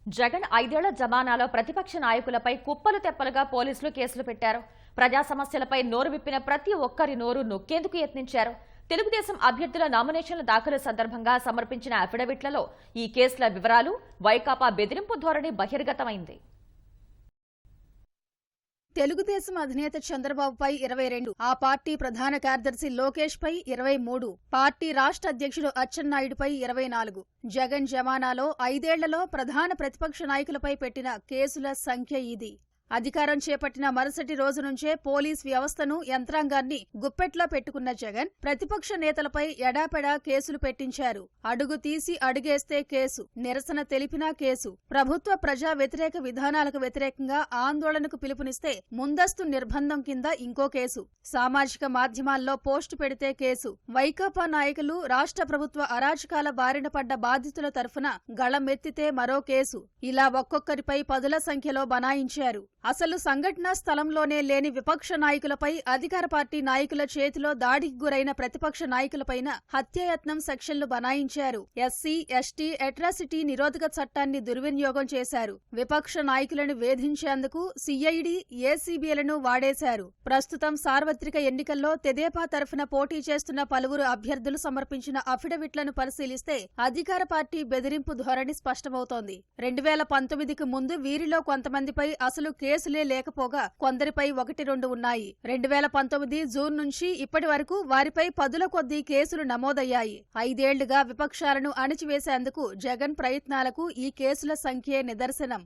జగన్ 5 ఏళ్ల జమానాలో ప్రతిపక్ష నాయకులపై కుప్పలు తెప్పలుగా పోలీసులు కేసులు పెట్టారు. ప్రజా సమస్యలపై నోరు విప్పిన ప్రతి ఒక్కరి నోరు నొక్కేందుకు యత్నించారు. తెలుగుదేశం అభ్యర్థుల నామినేషన్ల దాఖలు సందర్భంగా సమర్పించిన అఫిడవిట్లలో ఈ కేసుల వివరాలు, వైకాపా బెదిరింపు ధోరణి బహిర్గతమైంది. తెలుగుదేశం అధినేత చంద్రబాబుపై 22, ఆ పార్టీ ప్రధాన కార్యదర్శి లోకేష్ పై 23, పార్టీ రాష్ట్ర అధ్యక్షుడు అచ్చెన్నాయుడుపై 24. జగన్ జమానాలో 5 ఏళ్లలో ప్రధాన ప్రతిపక్ష నాయకులపై పెట్టిన కేసుల సంఖ్య ఇది. అధికారం చేపట్టిన మరుసటి రోజు నుంచే పోలీస్ వ్యవస్థను, యంత్రాంగాన్ని గుప్పెట్లో పెట్టుకున్న జగన్ ప్రతిపక్ష నేతలపై ఎడాపెడా కేసులు పెట్టించారు. అడుగు తీసి అడుగేస్తే కేసు, నిరసన తెలిపినా కేసు, ప్రభుత్వ ప్రజా వ్యతిరేక విధానాలకు వ్యతిరేకంగా ఆందోళనకు పిలుపునిస్తే ముందస్తు నిర్బంధం కింద ఇంకో కేసు, సామాజిక మాధ్యమాల్లో పోస్టు పెడితే కేసు, వైకాపా నాయకులు రాష్ట్ర ప్రభుత్వ అరాచకాల బారిన పడ్డ బాధితుల తరఫున గళమెత్తితే మరో కేసు, ఇలా ఒక్కొక్కరిపై పదుల సంఖ్యలో బనాయించారు. అసలు సంఘటనా స్థలంలోనే లేని విపక్ష నాయకులపై, అధికార పార్టీ నాయకుల చేతిలో దాడికి గురైన ప్రతిపక్ష నాయకులపైన హత్యాయత్నం సెక్షన్లు బనాయించారు. ఎస్సీ, ఎస్టీ అట్రాసిటీ నిరోధక చట్టాన్ని దుర్వినియోగం చేశారు. విపక్ష నాయకులను వేధించేందుకు సిఐడి, ఏసీబీలను వాడేశారు. ప్రస్తుతం సార్వత్రిక ఎన్నికల్లో తెదేపా తరఫున పోటీ చేస్తున్న పలువురు అభ్యర్థులు సమర్పించిన అఫిడవిట్లను పరిశీలిస్తే అధికార పార్టీ బెదిరింపు ధోరణి స్పష్టమవుతోంది. 2019కు ముందు వీరిలో కొంతమందిపై అసలు కేసులే లేకపోగా కొందరిపై 1-2 ఉన్నాయి. 2019 జూన్ నుంచి ఇప్పటి వరకు వారిపై పదుల కొద్దీ కేసులు నమోదయ్యాయి. 5 ఏళ్లుగా విపక్షాలను అణిచివేసేందుకు జగన్ ప్రయత్నాలకు ఈ కేసుల సంఖ్యే నిదర్శనం.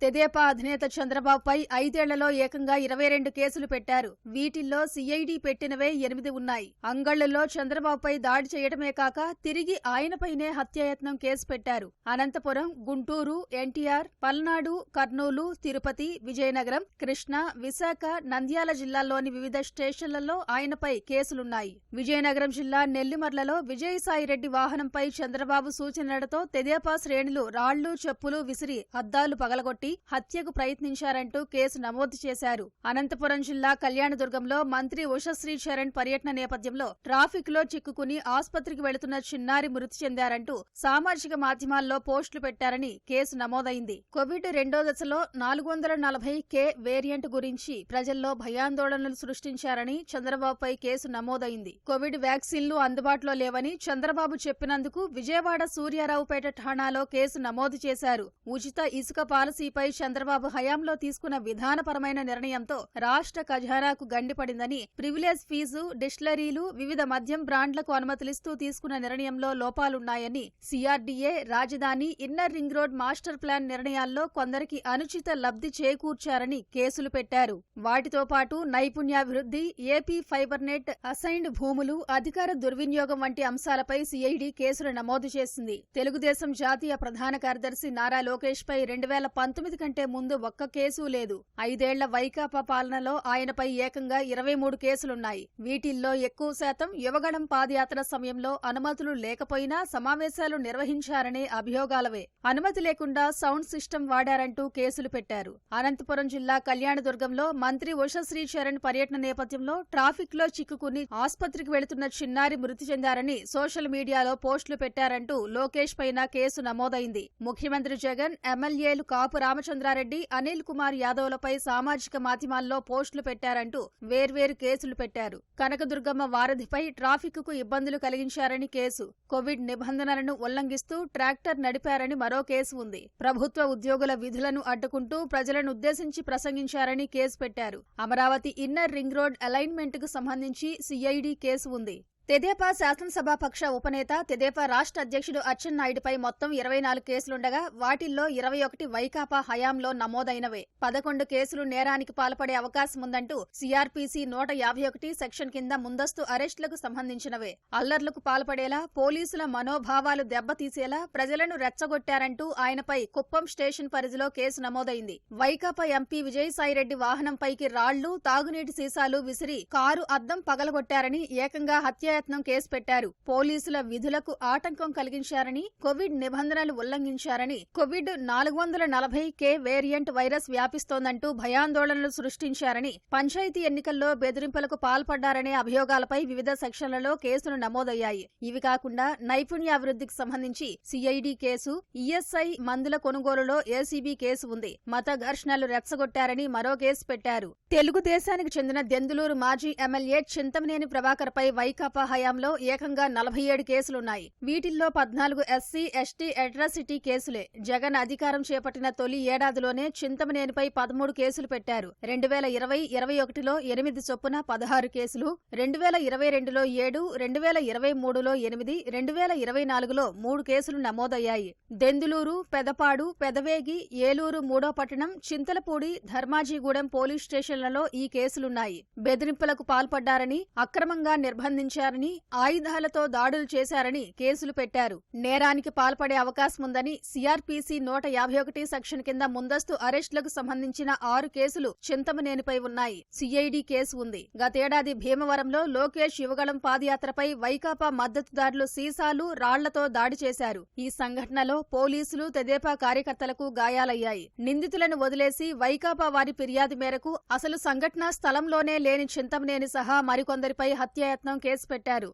తెదేపా అధినేత చంద్రబాబుపై 5 ఏళ్లలో ఏకంగా 22 కేసులు పెట్టారు. వీటిల్లో సిఐడి పెట్టినవే 8 ఉన్నాయి. అంగళ్లలో చంద్రబాబుపై దాడి చేయడమే కాక తిరిగి ఆయనపైనే హత్యాయత్నం కేసు పెట్టారు. అనంతపురం, గుంటూరు, ఎన్టీఆర్, పల్నాడు, కర్నూలు, తిరుపతి, విజయనగరం, కృష్ణా, విశాఖ, నంద్యాల జిల్లాల్లోని వివిధ స్టేషన్లలో ఆయనపై కేసులున్నాయి. విజయనగరం జిల్లా నెల్లిమర్లలో విజయసాయిరెడ్డి వాహనంపై చంద్రబాబు సూచనలతో తెదేపా శ్రేణులు రాళ్లు, చెప్పులు విసిరి అద్దాలు పగలగొట్టి హత్యకు ప్రయత్నించారంటూ కేసు నమోదు చేశారు. అనంతపురం జిల్లా కళ్యాణదుర్గంలో మంత్రి ఉషశ్రీ చరణ్ పర్యటన నేపథ్యంలో ట్రాఫిక్ లో చిక్కుకుని ఆస్పత్రికి వెళుతున్న చిన్నారి మృతి చెందారంటూ సామాజిక మాధ్యమాల్లో పోస్టులు పెట్టారని కేసు నమోదైంది. కోవిడ్ 2వ దశలో 440K వేరియంట్ గురించి ప్రజల్లో భయాందోళనలు సృష్టించారని చంద్రబాబుపై కేసు నమోదైంది. కోవిడ్ వ్యాక్సిన్లు అందుబాటులో లేవని చంద్రబాబు చెప్పినందుకు విజయవాడ సూర్యారావుపేట ఠాణాలో కేసు నమోదు చేశారు. ఉచిత ఇసుక పాలసీపై చంద్రబాబు హయాంలో తీసుకున్న విధానపరమైన నిర్ణయంతో రాష్ట్ర ఖజానాకు గండిపడిందని, ప్రివిలేజ్ ఫీజు, డిస్టిలరీలు, వివిధ మద్యం బ్రాండ్లకు అనుమతులిస్తూ తీసుకున్న నిర్ణయంలో లోపాలున్నాయని, సిఆర్డీఏ, రాజధాని, inner ring road master plan నిర్ణయాల్లో కొందరికి అనుచిత లబ్ధి చేకూర్చారని కేసులు పెట్టారు. వాటితో పాటు నైపుణ్యాభివృద్ధి, ఏపీ ఫైబర్ నెట్, అసైన్డ్ భూములు, అధికార దుర్వినియోగం వంటి అంశాలపై సిఐడి కేసులు నమోదు చేసింది. తెలుగుదేశం జాతీయ ప్రధాన కార్యదర్శి నారా లోకేష్ పై 2019 కంటే ముందు ఒక్క కేసు లేదు. 5 ఏళ్ల వైకాపా పాలనలో ఆయనపై ఏకంగా 23 కేసులున్నాయి. వీటిల్లో ఎక్కువ శాతం యువగళం పాదయాత్ర సమయంలో అనుమతులు లేకపోయినా సమావేశాలు నిర్వహించారనే అభియోగాలవే. అనుమతి లేకుండా సౌండ్ సిస్టమ్ వాడారంటూ కేసులు పెట్టారు. అనంతపురం జిల్లా కళ్యాణదుర్గంలో మంత్రి ఉషశ్రీ చరణ్ పర్యటన నేపథ్యంలో ట్రాఫిక్ లో చిక్కుకుని ఆస్పత్రికి వెళుతున్న చిన్నారి మృతి చెందారని సోషల్ మీడియాలో పోస్టులు పెట్టారంటూ లోకేష్ పైన కేసు నమోదైంది. ముఖ్యమంత్రి జగన్, ఎమ్మెల్యేలు కాపు రామచంద్రారెడ్డి, అనిల్ కుమార్ యాదవ్లపై సామాజిక మాధ్యమాల్లో పోస్టులు పెట్టారంటూ వేర్వేరు కేసులు పెట్టారు. కనకదుర్గమ్మ వారధిపై ట్రాఫిక్ కు ఇబ్బందులు కలిగించారని కేసు, కోవిడ్ నిబంధనలను ఉల్లంఘిస్తూ ట్రాక్టర్ నడిపారని మరో కేసు ఉంది. ప్రభుత్వ ఉద్యోగుల విధులను అడ్డుకుంటూ ప్రజలను ఉద్దేశించి ప్రసంగించారని కేసు పెట్టారు. Amaravati inner ring road alignment కు సంబంధించి సిఐడి కేసు ఉంది. తెదేపా శాసనసభాపక్ష ఉపనేత, తెదేపా రాష్ట్ర అధ్యక్షుడు అచ్చెన్నాయుడుపై మొత్తం 24 కేసులుండగా వాటిల్లో 21 వైకాపా హయాంలో నమోదైనవే. 11 కేసులు నేరానికి పాల్పడే అవకాశముందంటూ సిఆర్పీసీ 151 సెక్షన్ కింద ముందస్తు అరెస్టులకు సంబంధించినవే. అల్లర్లకు పాల్పడేలా, పోలీసుల మనోభావాలు దెబ్బతీసేలా ప్రజలను రెచ్చగొట్టారంటూ ఆయనపై కుప్పం స్టేషన్ పరిధిలో కేసు నమోదైంది. వైకాపా ఎంపీ విజయసాయిరెడ్డి వాహనంపైకి రాళ్లు, తాగునీటి సీసాలు విసిరి కారు అద్దం పగలగొట్టారని, ఏకంగా హత్య హత్యాయత్నం కేసు పెట్టారు. పోలీసుల విధులకు ఆటంకం కలిగించారని, కోవిడ్ నిబంధనలు ఉల్లంఘించారని, కోవిడ్ 440K వేరియంట్ వైరస్ వ్యాపిస్తోందంటూ భయాందోళనలు సృష్టించారని, పంచాయతీ ఎన్నికల్లో బెదిరింపులకు పాల్పడ్డారనే అభియోగాలపై వివిధ సెక్షన్లలో కేసులు నమోదయ్యాయి. ఇవి కాకుండా నైపుణ్యాభివృద్ధికి సంబంధించి సిఐడి కేసు, ఈఎస్ఐ మందుల కొనుగోలులో ఏసీబీ కేసు ఉంది. మత ఘర్షణలు రెచ్చగొట్టారని మరో కేసు పెట్టారు. తెలుగుదేశానికి చెందిన దెందులూరు మాజీ ఎమ్మెల్యే చింతమనేని ప్రభాకర్ పై వైకాపా హయాంలో ఏకంగా 47 కేసులున్నాయి. వీటిల్లో 14 ఎస్సీ, ఎస్టీ అట్రాసిటీ కేసులే. జగన్ అధికారం చేపట్టిన తొలి ఏడాదిలోనే చింతమనేనిపై 13 కేసులు పెట్టారు. 2020-21లో 8 చొప్పున 16 కేసులు, 2022లో 7, 2023లో 8, 2024లో 3 కేసులు నమోదయ్యాయి. దెందులూరు, పెదపాడు, పెదవేగి, ఏలూరు 3వ పట్టణం, చింతలపూడి, ధర్మాజీగూడెం పోలీస్ స్టేషన్లలో ఈ కేసులున్నాయి. బెదిరింపులకు పాల్పడ్డారని, అక్రమంగా నిర్బంధించారని, ఆయుధాలతో దాడులు చేశారని కేసులు పెట్టారు. నేరానికి పాల్పడే అవకాశముందని సిఆర్పిసి 151 సెక్షన్ కింద ముందస్తు అరెస్టులకు సంబంధించిన 6 కేసులు చింతమనేనిపై ఉన్నాయి. సిఐడి కేసు ఉంది. గతేడాది భీమవరంలో లోకేష్ యువగళం పాదయాత్రపై వైకాపా మద్దతుదారులు సీసాలు, రాళ్లతో దాడి చేశారు. ఈ సంఘటనలో పోలీసులు, తెదేపా కార్యకర్తలకు గాయాలయ్యాయి. నిందితులను వదిలేసి వైకాపా వారి ఫిర్యాదు మేరకు అసలు సంఘటనా స్థలంలోనే లేని చింతమనేని సహా మరికొందరిపై హత్యాయత్నం కేసు పెట్టారు.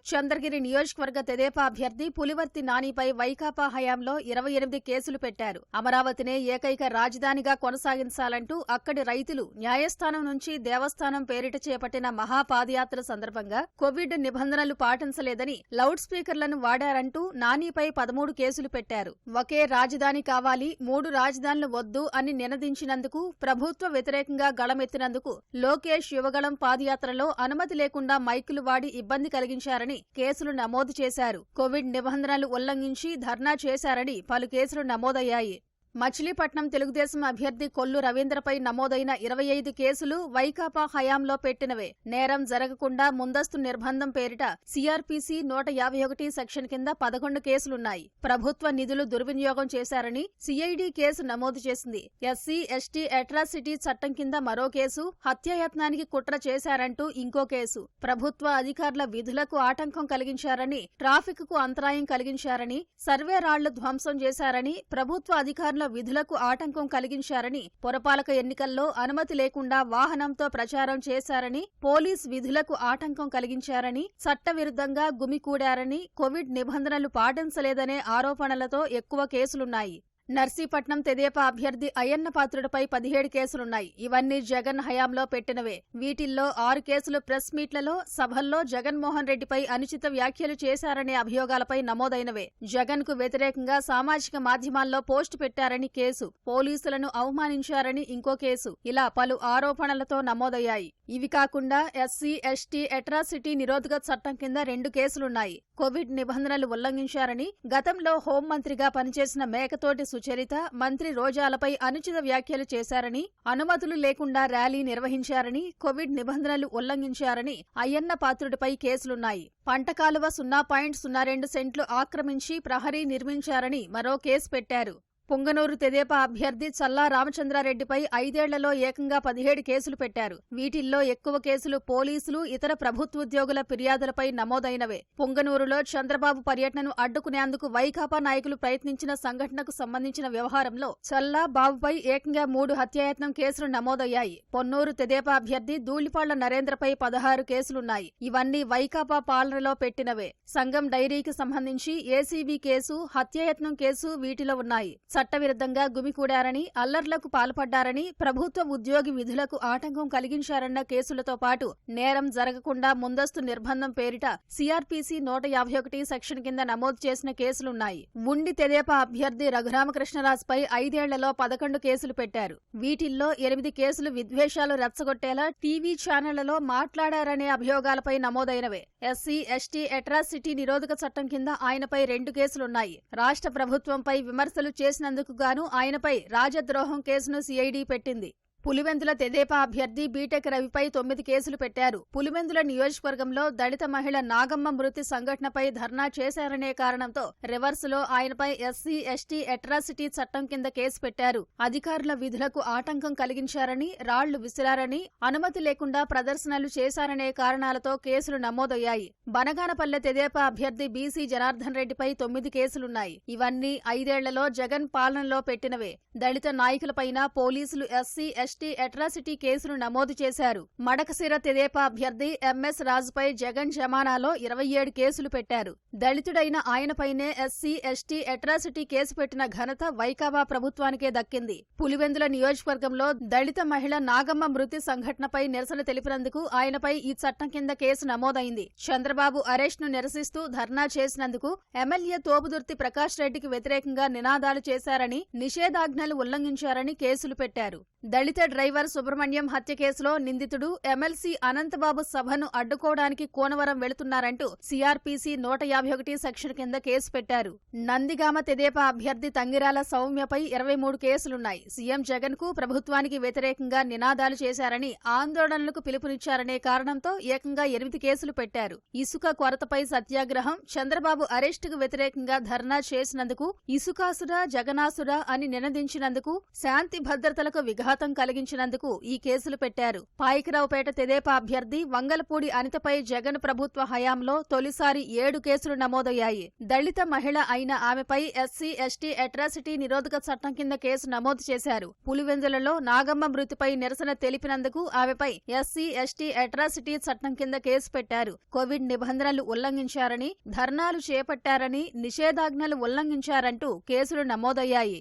చంద్రగిరి నియోజకవర్గ తెదేపా అభ్యర్థి పులివర్తి నానిపై వైకాపా హయాంలో 28 కేసులు పెట్టారు. అమరావతినే ఏకైక రాజధానిగా కొనసాగించాలంటూ అక్కడి రైతులు న్యాయస్థానం నుంచి దేవస్థానం పేరిట చేపట్టిన మహాపాదయాత్ర సందర్భంగా కోవిడ్ నిబంధనలు పాటించలేదని లౌడ్ స్పీకర్లను వాడారంటూ నానిపై 13 కేసులు పెట్టారు. ఒకే రాజధాని కావాలి, 3 రాజధానులు వద్దు అని నినదించినందుకు, ప్రభుత్వ వ్యతిరేకంగా గళమెత్తినందుకు లోకేష్ యువగళం పాదయాత్రలో అనుమతి లేకుండా మైకులు వాడి ఇబ్బంది కలిగించారని కేసులు నమోదు చేశారు. కోవిడ్ నిబంధనలు ఉల్లంఘించి ధర్నా చేశారని పలు కేసులు నమోదయ్యాయి. మచిలీపట్నం తెలుగుదేశం అభ్యర్థి కొల్లు రవీంద్రపై నమోదైన 25 కేసులు వైకాపా హయాంలో పెట్టినవే. నేరం జరగకుండా ముందస్తు నిర్బంధం పేరిట సిఆర్పిసి 151 సెక్షన్ కింద 11 కేసులున్నాయి. ప్రభుత్వ నిధులు దుర్వినియోగం చేశారని సిఐడి కేసు నమోదు చేసింది. ఎస్సీ, ఎస్టీ అట్రాసిటీ చట్టం కింద మరో కేసు, హత్యాయత్నానికి కుట్ర చేశారంటూ ఇంకో కేసు, ప్రభుత్వ అధికారుల విధులకు ఆటంకం కలిగించారని, ట్రాఫిక్ కు అంతరాయం కలిగించారని, సర్వే రాళ్లు ధ్వంసం చేశారని, ప్రభుత్వ అధికారుల విధులకు ఆటంకం కలిగించారని, పురపాలక ఎన్నికల్లో అనుమతి లేకుండా వాహనంతో ప్రచారం చేశారని, పోలీస్ విధులకు ఆటంకం కలిగించారని, చట్టవిరుద్ధంగా గుమికూడారని, కోవిడ్ నిబంధనలు పాటించలేదనే ఆరోపణలతో ఎక్కువ కేసులున్నాయి. నర్సీపట్నం తెదేపా అభ్యర్థి అయ్యన్న పాత్రుడిపై 17 కేసులున్నాయి. ఇవన్నీ జగన్ హయాంలో పెట్టినవే. వీటిల్లో 6 కేసులు ప్రెస్ మీట్లలో, సభల్లో జగన్మోహన్ రెడ్డిపై అనుచిత వ్యాఖ్యలు చేశారనే అభియోగాలపై నమోదైనవే. జగన్ కు వ్యతిరేకంగా సామాజిక మాధ్యమాల్లో పోస్టు పెట్టారని కేసు, పోలీసులను అవమానించారని ఇంకో కేసు, ఇలా పలు ఆరోపణలతో నమోదయ్యాయి. ఇవి కాకుండా ఎస్సీ, ఎస్టీ అట్రాసిటీ నిరోధక చట్టం కింద 2 కేసులున్నాయి. కోవిడ్ నిబంధనలు ఉల్లంఘించారని, గతంలో హోంమంత్రిగా పనిచేసిన మేకతోటి సుచరిత, మంత్రి రోజాలపై అనుచిత వ్యాఖ్యలు చేశారని, అనుమతులు లేకుండా ర్యాలీ నిర్వహించారని, కోవిడ్ నిబంధనలు ఉల్లంఘించారని అయ్యన్న పాత్రుడిపై కేసులున్నాయి. పంటకాలువ 0.02 సెంట్లు ఆక్రమించి ప్రహరీ నిర్మించారని మరో కేసు పెట్టారు. పుంగనూరు తెదేపా అభ్యర్థి చల్లా రామచంద్రారెడ్డిపై 5 ఏళ్లలో ఏకంగా 17 కేసులు పెట్టారు. వీటిల్లో ఎక్కువ కేసులు పోలీసులు, ఇతర ప్రభుత్వోద్యోగుల ఫిర్యాదులపై నమోదైనవే. పుంగనూరులో చంద్రబాబు పర్యటనను అడ్డుకునేందుకు వైకాపా నాయకులు ప్రయత్నించిన సంఘటనకు సంబంధించిన వ్యవహారంలో చల్లా బాబుపై ఏకంగా 3 హత్యాయత్నం కేసులు నమోదయ్యాయి. పొన్నూరు తెదేపా అభ్యర్థి ధూళిపాళ్ల నరేంద్రపై 16 కేసులున్నాయి. ఇవన్నీ వైకాపా పాలనలో పెట్టినవే. సంఘం డైరీకి సంబంధించి ఏసీబీ కేసు, హత్యాయత్నం కేసు వీటిలో ఉన్నాయి. చట్టవిరుద్ధంగా గుమికూడారని, అల్లర్లకు పాల్పడ్డారని, ప్రభుత్వ ఉద్యోగి విధులకు ఆటంకం కలిగించారన్న కేసులతో పాటు నేరం జరగకుండా ముందస్తు నిర్బంధం పేరిట సిఆర్పిసి 151 సెక్షన్ కింద నమోదు చేసిన కేసులున్నాయి. ఉండి తెదేపా అభ్యర్థి రఘురామకృష్ణరాజుపై 5 ఏళ్లలో 11 కేసులు పెట్టారు. వీటిల్లో 8 కేసులు విద్వేషాలు రెచ్చగొట్టేలా టీవీ ఛానళ్లలో మాట్లాడారనే అభియోగాలపై నమోదైనవే. ఎస్సీ, ఎస్టీ అట్రాసిటీ నిరోధక చట్టం కింద ఆయనపై 2 కేసులున్నాయి. రాష్ట్ర ప్రభుత్వంపై విమర్శలు చేసినందుకు గాను ఆయనపై రాజద్రోహం కేసును సిఐడి పెట్టింది. పులివెందుల తెదేపా అభ్యర్థి బీటెక్ రవిపై 9 కేసులు పెట్టారు. పులివెందుల నియోజకవర్గంలో దళిత మహిళ నాగమ్మ మృతి సంఘటనపై ధర్నా చేశారనే కారణంతో రివర్సులో ఆయనపై ఎస్సీ ఎస్టీ అట్రాసిటీ చట్టం కింద కేసు పెట్టారు. అధికారుల విధులకు ఆటంకం కలిగించారని, రాళ్లు విసిరారని, అనుమతి లేకుండా ప్రదర్శనలు చేశారనే కారణాలతో కేసులు నమోదయ్యాయి. బనగానపల్లె తెదేపా అభ్యర్థి బీసీ జనార్దన్ రెడ్డిపై 9 కేసులున్నాయి. ఇవన్నీ 5 ఏళ్లలో జగన్ పాలనలో పెట్టినవే. దళిత నాయకులపైన పోలీసులు ఎస్సీ ఎస్టీ అట్రాసిటీ కేసులు నమోదు చేశారు. మడకశిర తెదేపా అభ్యర్థి ఎంఎస్ రాజుపై జగన్ జమానాలో 27 కేసులు పెట్టారు. దళితుడైన ఆయనపైనే ఎస్సీ ఎస్టీ అట్రాసిటీ కేసు పెట్టిన ఘనత వైకాపా ప్రభుత్వానికే దక్కింది. పులివెందుల నియోజకవర్గంలో దళిత మహిళ నాగమ్మ మృతి సంఘటనపై నిరసన తెలిపినందుకు ఆయనపై ఈ చట్టం కింద కేసు నమోదైంది. చంద్రబాబు అరెస్టును నిరసిస్తూ ధర్నా చేసినందుకు ఎమ్మెల్యే తోపుదుర్తి ప్రకాష్ రెడ్డికి వ్యతిరేకంగా నినాదాలు చేశారని, నిషేధాజ్ఞలు ఉల్లంఘించారని కేసులు పెట్టారు. దళిత డ్రైవర్ సుబ్రహ్మణ్యం హత్య కేసులో నిందితుడు ఎమ్మెల్సీ అనంతబాబు సభను అడ్డుకోవడానికి కోనవరం వెళుతున్నారంటూ సీఆర్పీసీ 151 సెక్షన్ కింద కేసు పెట్టారు. నందిగామ తెదేపా అభ్యర్థి తంగిరాల సౌమ్యపై 23 కేసులున్నాయి. సీఎం జగన్ కు ప్రభుత్వానికి వ్యతిరేకంగా నినాదాలు చేశారని, ఆందోళనలకు పిలుపునిచ్చారనే కారణంతో ఏకంగా 8 కేసులు పెట్టారు. ఇసుక కొరతపై సత్యాగ్రహం, చంద్రబాబు అరెస్టుకు వ్యతిరేకంగా ధర్నా చేసినందుకు, ఇసుకాసురా జగనాసురా అని నినదించినందుకు, శాంతి భద్రతలకు విఘాతం కలిగించినందుకు ఈ కేసులు పెట్టారు. పాయికరావుపేట తెదేపా అభ్యర్థి వంగలపూడి అనితపై జగన్ ప్రభుత్వ హయాంలో తొలిసారి 7 కేసులు నమోదయ్యాయి. దళిత మహిళ అయిన ఆమెపై ఎస్సీ ఎస్టీ అట్రాసిటీ నిరోధక చట్టం కింద కేసు నమోదు చేశారు. పులివెందులలో నాగమ్మ మృతిపై నిరసన తెలిపినందుకు ఆమెపై ఎస్సీ ఎస్టీ అట్రాసిటీ చట్టం కింద కేసు పెట్టారు. కోవిడ్ నిబంధనలు ఉల్లంఘించారని, ధర్నాలు చేపట్టారని, నిషేధాజ్ఞలు ఉల్లంఘించారంటూ కేసులు నమోదయ్యాయి.